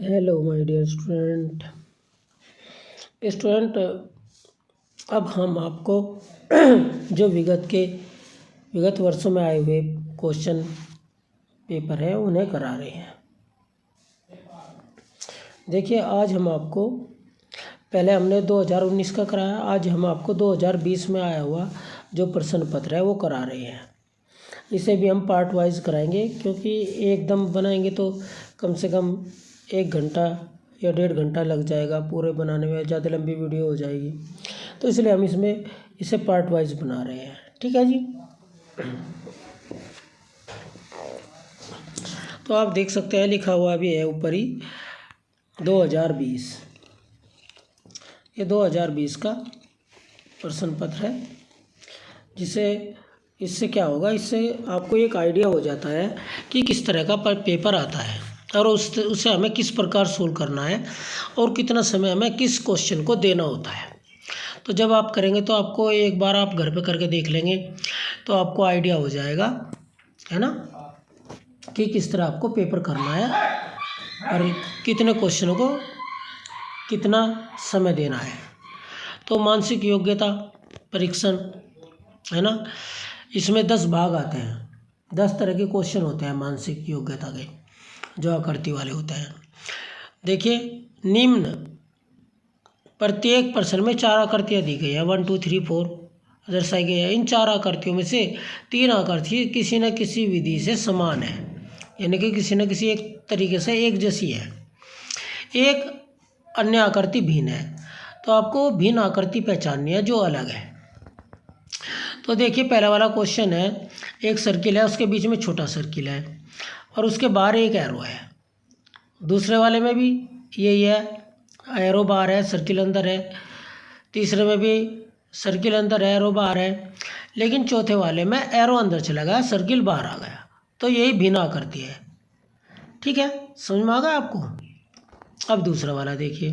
Hello my dear student, अब हम आपको जो विगत वर्षों में आए हुए क्वेश्चन पेपर है उन्हें करा रहे हैं। देखिए, आज हम आपको पहले हमने 2019 का कराया, आज हम आपको 2020 में आया हुआ जो प्रश्न पत्र है वो करा रहे हैं। इसे भी हम पार्ट वाइज कराएंगे, क्योंकि एकदम बनाएंगे तो कम से कम 1 घंटा या 1.5 घंटा लग जाएगा पूरे बनाने में, ज़्यादा लंबी वीडियो हो जाएगी। तो इसलिए हम इसे पार्ट वाइज बना रहे हैं। ठीक है जी। तो आप देख सकते हैं लिखा हुआ भी है ऊपर ही 2020। ये 2020 का प्रश्न पत्र है, इससे क्या होगा, इससे आपको एक आइडिया हो जाता है कि किस तरह का पेपर आता है और उसे हमें किस प्रकार सोल्व करना है और कितना समय हमें किस क्वेश्चन को देना होता है। तो जब आप करेंगे तो आपको एक बार आप घर पे करके देख लेंगे तो आपको आइडिया हो जाएगा, है ना, कि किस तरह आपको पेपर करना है और कितने क्वेश्चनों को कितना समय देना है। तो मानसिक योग्यता परीक्षण है ना, इसमें 10 भाग आते हैं, 10 तरह के क्वेश्चन होते हैं मानसिक योग्यता के, जो आकृति वाले होते हैं। देखिए, निम्न प्रत्येक प्रश्न में 4 आकृतियाँ दी गई है, 1 2 3 4 दर्शाई गई है। इन 4 आकृतियों में से 3 आकृति किसी न किसी विधि से समान है, यानी कि किसी न किसी एक तरीके से एक जैसी है। एक अन्य आकृति भिन्न है, तो आपको भिन्न आकृति पहचाननी है जो अलग है। तो देखिए, पहला वाला क्वेश्चन है, एक सर्किल है, उसके बीच में छोटा सर्किल है और उसके बाहर एक एरो है। दूसरे वाले में भी यही है, एरो बाहर है, सर्किल अंदर है। तीसरे में भी सर्किल अंदर है, एरो बाहर है। लेकिन चौथे वाले में एरो अंदर चला गया, सर्किल बाहर आ गया। तो यही भिन्न आकृति है। ठीक है, समझ में आ गया आपको। अब दूसरा वाला देखिए,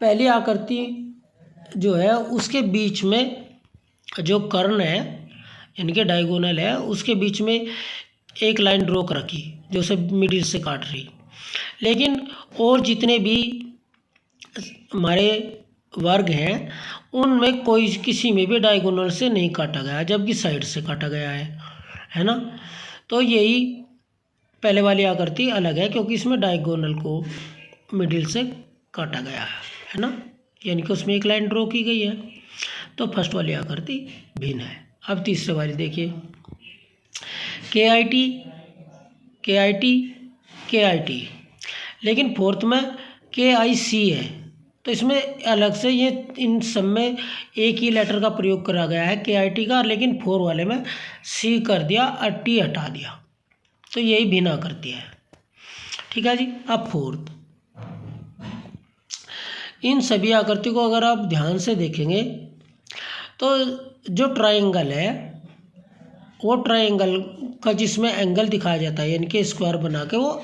पहली आकृति जो है उसके बीच में जो कर्ण है, यानी कि डायगोनल है, उसके बीच में एक लाइन ड्रॉ कर रखी जो उसे मिडिल से काट रही। लेकिन और जितने भी हमारे वर्ग हैं उनमें कोई किसी में भी डायगोनल से नहीं काटा गया, जबकि साइड से काटा गया है ना। तो यही पहले वाली आकृति अलग है, क्योंकि इसमें डायगोनल को मिडिल से काटा गया है ना, यानी कि उसमें एक लाइन ड्रॉ की गई है। तो फर्स्ट वाली आकृति भिन्न है। अब तीसरे वाली देखिए, के आई टी, लेकिन फोर्थ में KIC है। तो इसमें अलग से ये इन सब में एक ही लेटर का प्रयोग करा गया है KIT का, लेकिन 4 वाले में C कर दिया और T हटा दिया। तो यही भिन्न आकृति है। ठीक है जी। अब फोर्थ, इन सभी आकृति को अगर आप ध्यान से देखेंगे तो जो ट्रायंगल है वो ट्रायंगल का जिसमें एंगल दिखाया जाता है, यानी कि स्क्वायर बना के, वो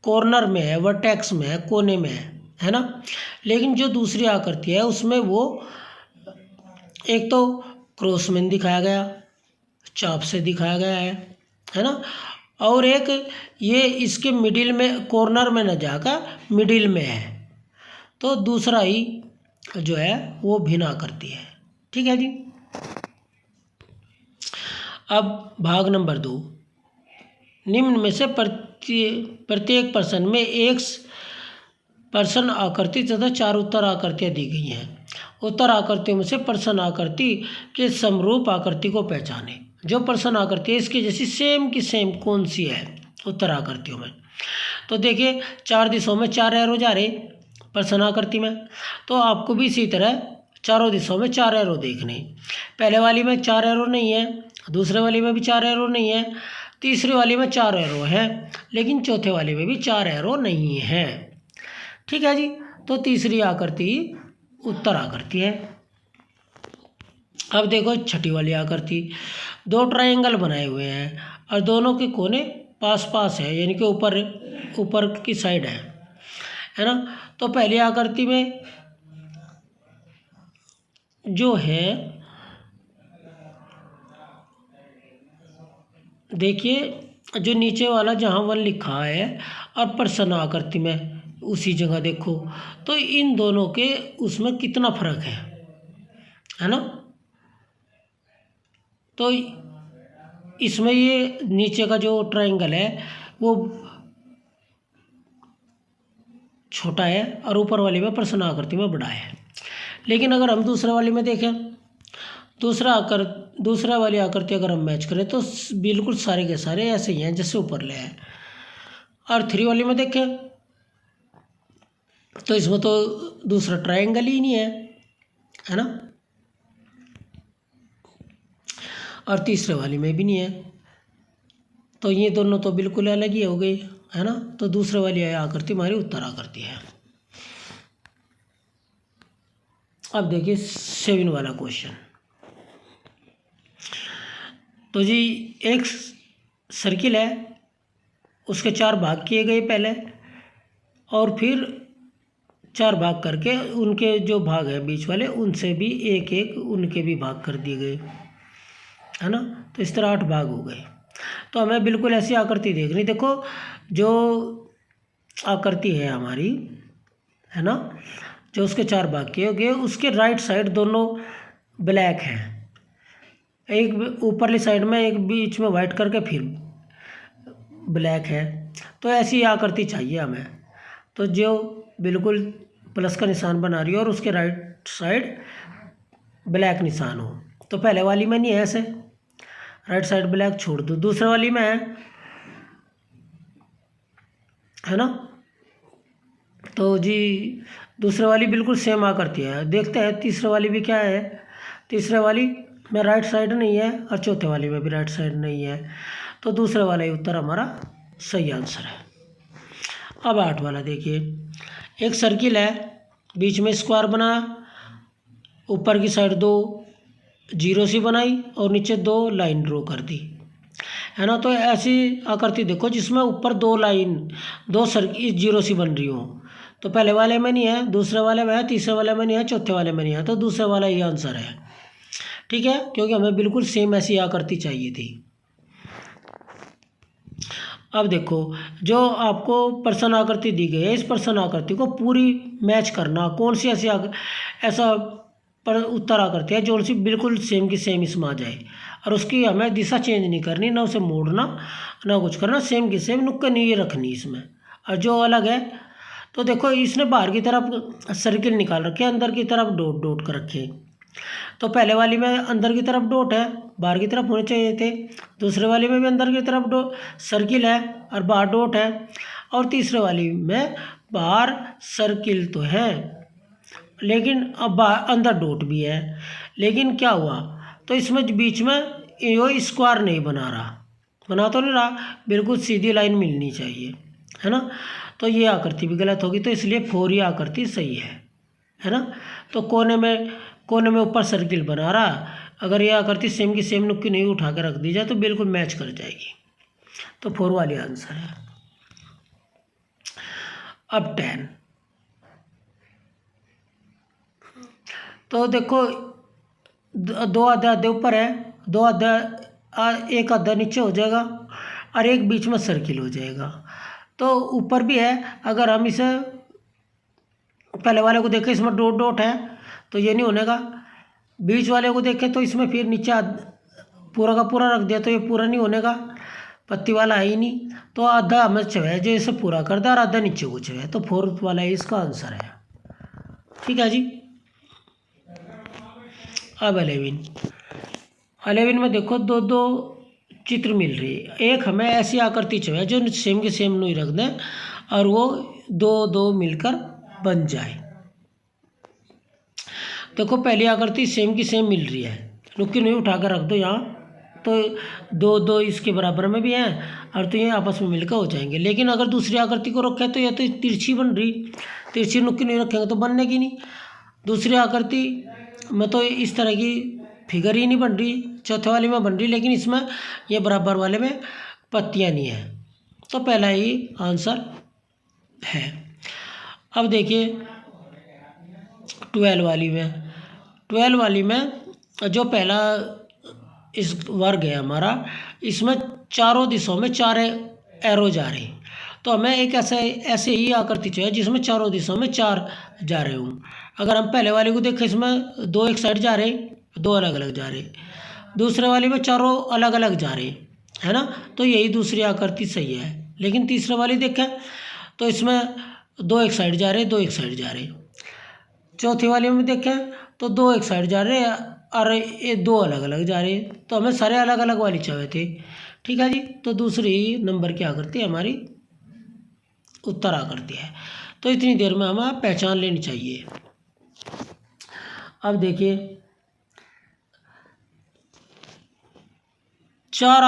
कॉर्नर में है, वर्टेक्स में है, कोने में है ना। लेकिन जो दूसरी आकृति है उसमें वो एक तो क्रॉस में दिखाया गया, चाप से दिखाया गया है ना, और एक ये इसके मिडिल में, कॉर्नर में न जाकर मिडिल में है। तो दूसरा ही जो है वो भिन्न आकृति है। ठीक है जी। अब भाग नंबर 2, निम्न में से प्रत्येक प्रश्न में एक प्रश्न आकृति तथा 4 उत्तर आकृतियाँ दी गई हैं। उत्तर आकृतियों में से प्रश्न आकृति के समरूप आकृति को पहचाने। जो प्रश्न आकृति है इसकी जैसी सेम की सेम कौन सी है उत्तर आकृतियों में। तो देखिए, 4 दिशाओं में 4 एरो जा रहे प्रश्न आकृति में, तो आपको भी इसी तरह चारों दिशाओं में 4 एरो देखने। पहले वाली में 4 एरो नहीं है, दूसरे वाली में भी 4 एरो नहीं है, तीसरी वाली में 4 एरो है, लेकिन चौथे वाली में भी 4 एरो नहीं है। ठीक है जी। तो तीसरी आकृति उत्तर आकृति है। अब देखो छठी वाली आकृति, 2 ट्रायंगल बनाए हुए हैं और दोनों के कोने पास पास है, यानी कि ऊपर की साइड है ना। तो पहली आकृति में जो है, देखिए जो नीचे वाला जहाँ 1 लिखा है और प्रश्न आकृति में उसी जगह देखो, तो इन दोनों के उसमें कितना फर्क है ना। तो इसमें ये नीचे का जो ट्रायंगल है वो छोटा है और ऊपर वाली में प्रश्न आकृति में बड़ा है। लेकिन अगर हम दूसरे वाली में देखें, दूसरा वाली आकृति अगर हम मैच करें तो बिल्कुल सारे के सारे ऐसे ही हैं जैसे ऊपर ले हैं। और 3 वाली में देखें तो इसमें तो दूसरा ट्रायंगल ही नहीं है ना। और तीसरे वाली में भी नहीं है, तो ये दोनों तो बिल्कुल अलग ही हो गई, है ना। तो दूसरे वाली आकृति हमारी उत्तर आकृति है। अब देखिए 7 वाला क्वेश्चन। तो जी एक सर्किल है, उसके 4 भाग किए गए पहले, और फिर 4 भाग करके उनके जो भाग हैं बीच वाले उनसे भी एक एक उनके भी भाग कर दिए गए, है ना। तो इस तरह 8 भाग हो गए। तो हमें बिल्कुल ऐसी आकृति देखनी। देखो जो आकृति है हमारी, है ना, जो उसके 4 भाग किए गए उसके राइट साइड दोनों ब्लैक हैं, एक ऊपरली साइड में एक बीच में वाइट करके फिर ब्लैक है। तो ऐसी आकृति चाहिए हमें। तो जो बिल्कुल प्लस का निशान बना रही हो और उसके राइट साइड ब्लैक निशान हो, तो पहले वाली में नहीं है ऐसे, राइट साइड ब्लैक छोड़ दो, दूसरे वाली में है ना। तो जी दूसरे वाली बिल्कुल सेम आकृति है। देखते हैं तीसरे वाली भी क्या है। तीसरे वाली में राइट साइड नहीं है और चौथे वाली में भी राइट साइड नहीं है, तो दूसरे वाला ही उत्तर हमारा सही आंसर है। अब 8 वाला देखिए, एक सर्किल है, बीच में स्क्वायर बना, ऊपर की साइड 2 जीरो सी बनाई और नीचे 2 लाइन ड्रॉ कर दी, है ना। तो ऐसी आकृति देखो जिसमें ऊपर 2 लाइन 2 सर्किल जीरो सी बन रही हो। तो पहले वाले में नहीं है, दूसरे वाले में है, तीसरे वाले में नहीं है, चौथे वाले में नहीं है, तो दूसरे वाला ही आंसर है। ठीक है, क्योंकि हमें बिल्कुल सेम ऐसी आकृति चाहिए थी। अब देखो जो आपको प्रश्न आकृति दी गई है, इस प्रश्न आकृति को पूरी मैच करना, कौन सी ऐसी ऐसा पर उत्तर आकृति है जो सी बिल्कुल सेम की सेम इसमें आ जाए और उसकी हमें दिशा चेंज नहीं करनी, ना उसे मोड़ना ना कुछ करना, सेम की सेम नुक्कड़ नहीं रखनी इसमें। और जो अलग है, तो देखो इसने बाहर की तरफ सर्किल निकाल रखे, अंदर की तरफ डॉट डॉट कर रखे। तो पहले वाली में अंदर की तरफ डॉट है, बाहर की तरफ होने चाहिए थे। दूसरे वाली में भी अंदर की तरफ सर्किल है और बाहर डॉट है। और तीसरे वाली में बाहर सर्किल तो है लेकिन अब बाहर अंदर डॉट भी है, लेकिन क्या हुआ, तो इसमें बीच में ये स्क्वायर नहीं बना रहा, बना तो नहीं रहा, बिल्कुल सीधी लाइन मिलनी चाहिए, है ना। तो ये आकृति भी गलत होगी, तो इसलिए 4 ही आकृति सही है ना। तो कोने में ऊपर सर्किल बना रहा, अगर ये आकृति सेम की सेम नुक्की नहीं उठा कर रख दी जाए तो बिल्कुल मैच कर जाएगी। तो 4 वाली आंसर है। अब 10, तो देखो 2 आधे ऊपर है, 2 आधा, एक आधा नीचे हो जाएगा और एक बीच में सर्किल हो जाएगा। तो ऊपर भी है, अगर हम इसे पहले वाले को देखें इसमें डॉट डॉट है तो ये नहीं होने का, बीच वाले को देखें तो इसमें फिर नीचे पूरा का पूरा रख दिया तो ये पूरा नहीं होने का, पत्ती वाला है ही नहीं, तो आधा हमें चाहिए जो इसे पूरा कर दे और आधा नीचे को चाहिए, तो 4 वाला ही इसका आंसर है। ठीक है जी। अब 11 में देखो 2 चित्र मिल रही है, एक हमें ऐसी आकृति चाहिए जो सेम के सेम नहीं रख दें और वो 2 मिलकर बन जाए। देखो पहली आकृति सेम की सेम मिल रही है, नुक्की नहीं उठा कर रख दो यहाँ, तो 2 इसके बराबर में भी हैं और तो ये आपस में मिलकर हो जाएंगे। लेकिन अगर दूसरी आकृति को रखें तो यह तो तिरछी बन रही, तिरछी नुक्की नहीं रखेंगे तो बनने की नहीं। दूसरी आकृति में तो इस तरह की फिगर ही नहीं बन रही, चौथे वाले में बन रही, लेकिन इसमें ये बराबर वाले में पत्तियाँ नहीं है, तो पहला ही आंसर है। अब देखिए 12 वाली में जो पहला इस वर्ग है हमारा, इसमें चारों दिशाओं में 4 एरो जा रहे हैं। तो हमें एक ऐसे ही आकृति चाहिए जिसमें चारों दिशाओं में 4 जा रहे हों। अगर हम पहले वाले को देखें, इसमें 2 एक साइड जा रहे, 2 अलग अलग जा रहे, दूसरे वाले में चारों अलग अलग जा रहे, है ना। तो यही दूसरी आकृति सही है। लेकिन तीसरे वाली देखें तो इसमें 2 एक साइड जा रहे, 2 एक साइड जा रहे। चौथी वाली में देखें तो 2 एक साइड जा रहे और ये 2 अलग अलग जा रहे। तो हमें सारे अलग अलग वाली चाहिए थे। ठीक है जी। तो दूसरी नंबर की आकृति हमारी उत्तर आकृति है। तो इतनी देर में हमें पहचान लेनी चाहिए। अब देखिए 3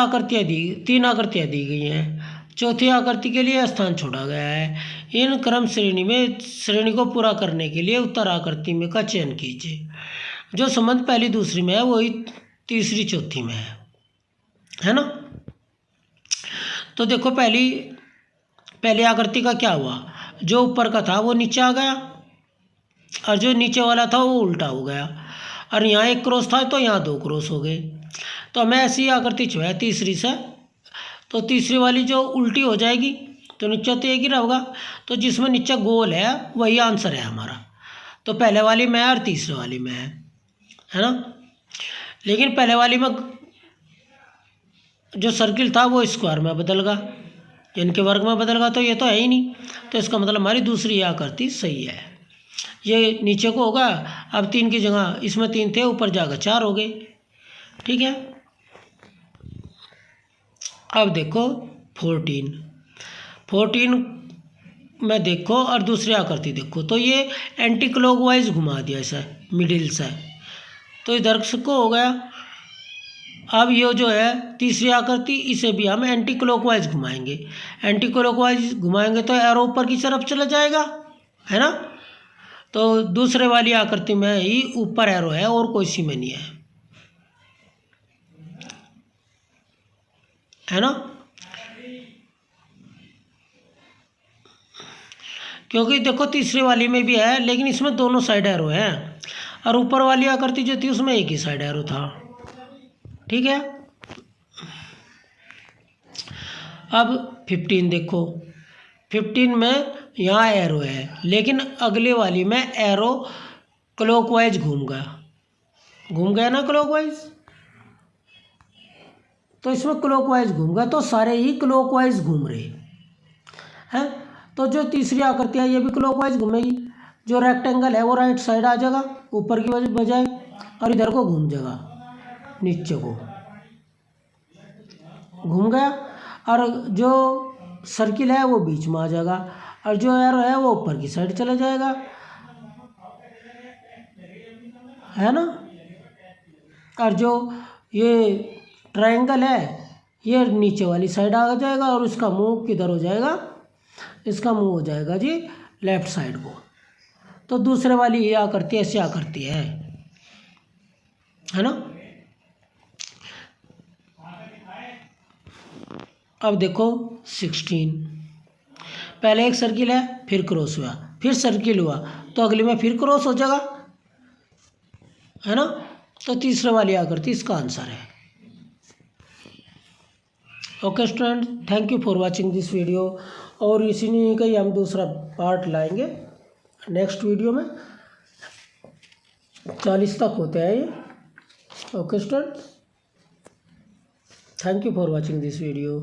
आकृतियाँ दी गई हैं। चौथी आकृति के लिए स्थान छोड़ा गया है। इन क्रम श्रेणी को पूरा करने के लिए उत्तर आकृति में का चयन कीजिए। जो संबंध पहली दूसरी में है वही तीसरी चौथी में है ना। तो देखो पहली आकृति का क्या हुआ, जो ऊपर का था वो नीचे आ गया और जो नीचे वाला था वो उल्टा हो गया। और यहाँ एक क्रॉस था तो यहाँ 2 क्रॉस हो गए। तो हमें ऐसी आकृति चाहिए तीसरी से। तो तीसरी वाली जो उल्टी हो जाएगी तो नीचे तो एक ही रहेगा। तो जिसमें नीचे गोल है वही आंसर है हमारा। तो पहले वाली में है और तीसरे वाली में है ना। लेकिन पहले वाली में जो सर्किल था वो स्क्वायर में बदल गया, इनके वर्ग में बदल गया। तो ये तो है ही नहीं। तो इसका मतलब हमारी दूसरी आकृति सही है। ये नीचे को होगा। अब 3 की जगह इसमें 3 थे, ऊपर जाकर 4 हो गए। ठीक है। अब देखो 14 में देखो और दूसरी आकृति देखो। तो ये एंटी क्लॉकवाइज घुमा दिया इसे मिडिल से, तो इधर से को हो गया। अब ये जो है तीसरी आकृति, इसे भी हम एंटी क्लॉकवाइज घुमाएंगे। एंटी क्लॉकवाइज घुमाएंगे तो एरो ऊपर की तरफ चला जाएगा, है ना। तो दूसरे वाली आकृति में ही ऊपर एरो है और कोई सी में नहीं है ना। क्योंकि देखो तीसरी वाली में भी है लेकिन इसमें दोनों साइड एरो है और ऊपर वाली आकृति जो थी उसमें एक ही साइड एरो था। ठीक है। अब 15 देखो। 15 में यहाँ एरो है लेकिन अगले वाली में एरो क्लॉकवाइज घूम गया ना क्लॉकवाइज। तो इसमें क्लॉकवाइज घूम गया तो सारे ही क्लॉकवाइज घूम रहे हैं। तो जो तीसरी आकृति है ये भी क्लॉकवाइज घूमेगी। जो रेक्टेंगल है वो राइट साइड आ जाएगा ऊपर की बजाय और इधर को घूम जाएगा, नीचे को घूम गया। और जो सर्किल है वो बीच में आ जाएगा और जो एरो है वो ऊपर की साइड चला जाएगा, है ना। और जो ये ट्रायंगल है ये नीचे वाली साइड आ जाएगा और उसका मुंह किधर हो जाएगा, इसका मुंह हो जाएगा जी लेफ्ट साइड को। तो दूसरे वाली ये आकृति ऐसी आकृति है ना। अब देखो 16, पहले एक सर्किल है फिर क्रॉस हुआ फिर सर्किल हुआ तो अगले में फिर क्रॉस हो जाएगा, है ना। तो तीसरे वाली आकृति इसका आंसर है। Okay student, thank you for watching this video. और इसी का ही हम दूसरा पार्ट लाएंगे नेक्स्ट वीडियो में। 40 तक होते हैं ये। Okay student, thank you for watching this video.